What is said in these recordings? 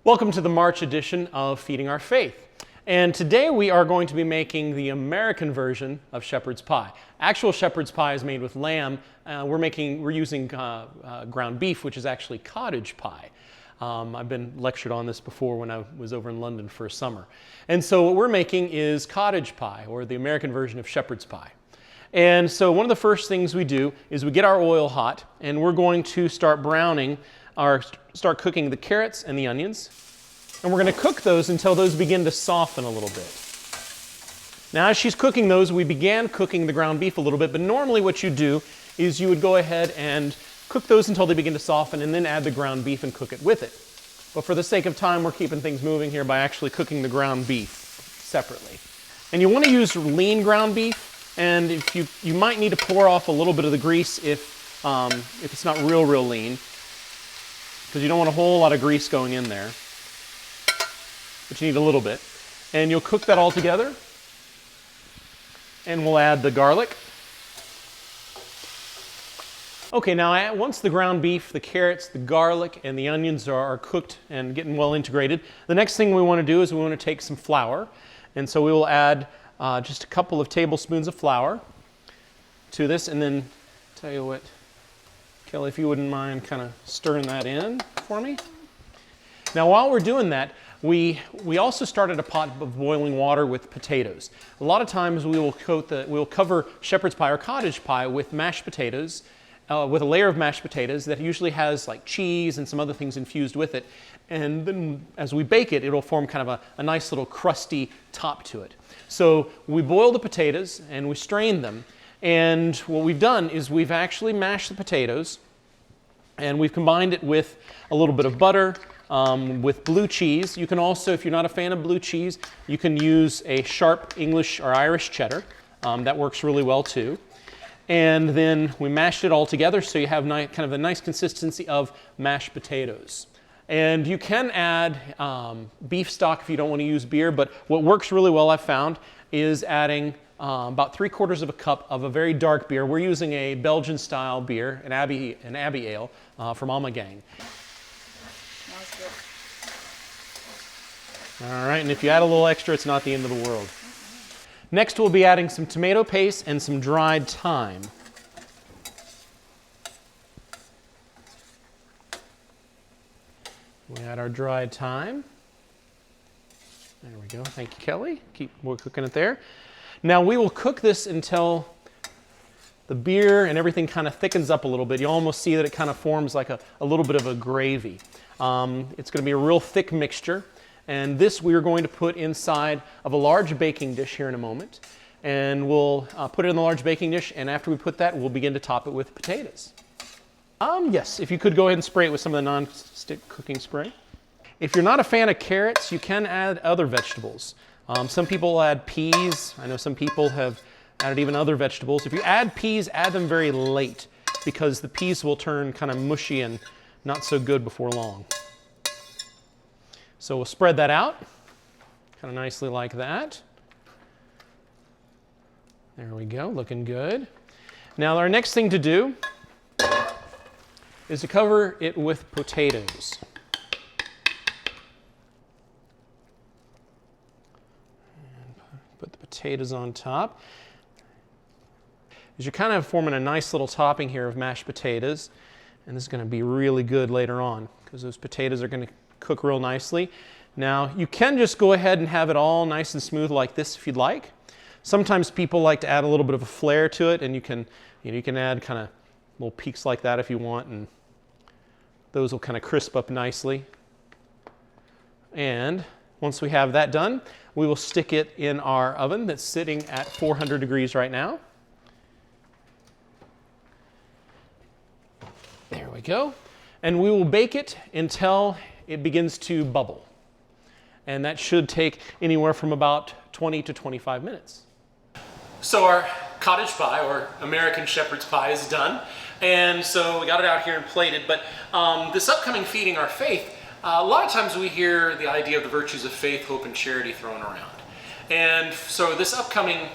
Welcome to the March edition of Feeding Our Faith. And today we are going to be making the American version of shepherd's pie. Actual shepherd's pie is made with lamb. We're using ground beef, which is actually cottage pie. I've been lectured on this before when I was over in London for a summer. And so what we're making is cottage pie, or the American version of shepherd's pie. And so one of the first things we do is we get our oil hot, and we're going to start start cooking the carrots and the onions. And we're going to cook those until those begin to soften a little bit. Now, as she's cooking those, we began cooking the ground beef a little bit, but normally what you do is you would go ahead and cook those until they begin to soften and then add the ground beef and cook it with it. But for the sake of time, we're keeping things moving here by actually cooking the ground beef separately. And you want to use lean ground beef, and if you might need to pour off a little bit of the grease if it's not real lean, because you don't want a whole lot of grease going in there, but you need a little bit. And you'll cook that all together, and we'll add the garlic. Okay, now once the ground beef, the carrots, the garlic, and the onions are cooked and getting well integrated, the next thing we want to do is we want to take some flour. And so we will add just a couple of tablespoons of flour to this, and then tell you what, Kelly, if you wouldn't mind kind of stirring that in for me. Now while we're doing that, we also started a pot of boiling water with potatoes. A lot of times we will cover shepherd's pie or cottage pie with mashed potatoes, with a layer of mashed potatoes that usually has like cheese and some other things infused with it. And then as we bake it, it'll form kind of a nice little crusty top to it. So we boil the potatoes and we strain them. And what we've done is we've actually mashed the potatoes and we've combined it with a little bit of butter, with blue cheese. You can also, if you're not a fan of blue cheese, you can use a sharp English or Irish cheddar. That works really well too. And then we mashed it all together so you have kind of a nice consistency of mashed potatoes. And you can add beef stock if you don't want to use beer, but what works really well I've found is adding about 3/4 of a cup of a very dark beer. We're using a Belgian style beer, an Abbey Ale from Ommegang. All right, and if you add a little extra, it's not the end of the world. Next, we'll be adding some tomato paste and some dried thyme. We add our dried thyme. There we go. Thank you, Kelly. We're cooking it there. Now we will cook this until the beer and everything kind of thickens up a little bit. You almost see that it kind of forms like a little bit of a gravy. It's going to be a real thick mixture. And this we are going to put inside of a large baking dish here in a moment. And we'll put it in the large baking dish, and after we put that, we'll begin to top it with potatoes. Yes, if you could go ahead and spray it with some of the non-stick cooking spray. If you're not a fan of carrots, you can add other vegetables. Some people add peas. I know some people have added even other vegetables. If you add peas, add them very late, because the peas will turn kind of mushy and not so good before long. So we'll spread that out, kind of nicely like that. There we go, looking good. Now our next thing to do is to cover it with potatoes. And put the potatoes on top. As you're kind of forming a nice little topping here of mashed potatoes, and this is going to be really good later on because those potatoes are going to cook real nicely. Now you can just go ahead and have it all nice and smooth like this if you'd like. Sometimes people like to add a little bit of a flair to it, and you can add kind of little peaks like that if you want, and those will kind of crisp up nicely. And once we have that done, we will stick it in our oven that's sitting at 400 degrees right now. There we go. And we will bake it until it begins to bubble. And that should take anywhere from about 20 to 25 minutes. So our cottage pie, or American shepherd's pie, is done. And so we got it out here and plated. But this upcoming Feeding Our Faith, a lot of times we hear the idea of the virtues of faith, hope, and charity thrown around. And so this upcoming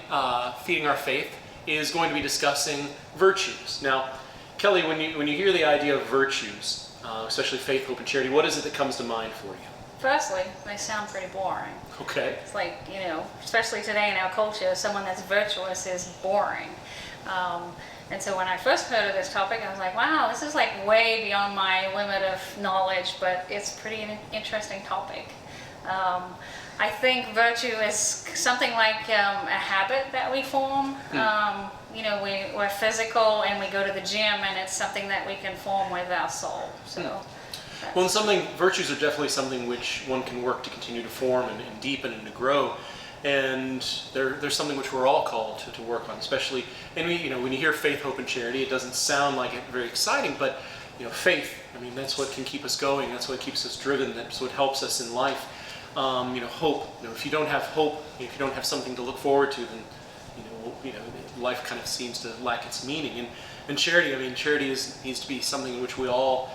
Feeding Our Faith is going to be discussing virtues. Now, Kelly, when you hear the idea of virtues, especially faith, hope, and charity, what is it that comes to mind for you? Firstly, they sound pretty boring. Okay. It's like, you know, especially today in our culture, someone that's virtuous is boring. And so when I first heard of this topic, I was like, wow, this is like way beyond my limit of knowledge, but it's pretty an interesting topic. I think virtue is something like a habit that we form. You know, we're physical and we go to the gym, and it's something that we can form with our soul. So. Well, and virtues are definitely something which one can work to continue to form and deepen and to grow. And there's something which we're all called to work on, especially, and you know, when you hear faith, hope, and charity, it doesn't sound like it very exciting, but you know, faith, I mean, that's what can keep us going, that's what keeps us driven, that's what helps us in life. You know, hope, you know, if you don't have hope, if you don't have something to look forward to, then you know, life kind of seems to lack its meaning. And charity, I mean, charity needs to be something which we all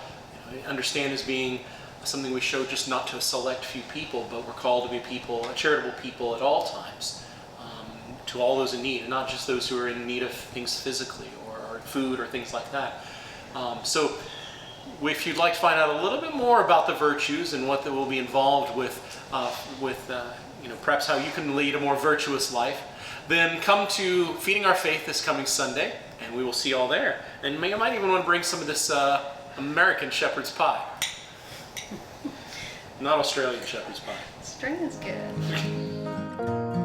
understand as being something we show just not to a select few people, but we're called to be people, charitable people at all times, to all those in need, and not just those who are in need of things physically or food or things like that. So if you'd like to find out a little bit more about the virtues and what will be involved with you know, perhaps how you can lead a more virtuous life, then come to Feeding Our Faith this coming Sunday, and we will see you all there. And you might even want to bring some of this American shepherd's pie. Not Australian shepherd's pie. String is good.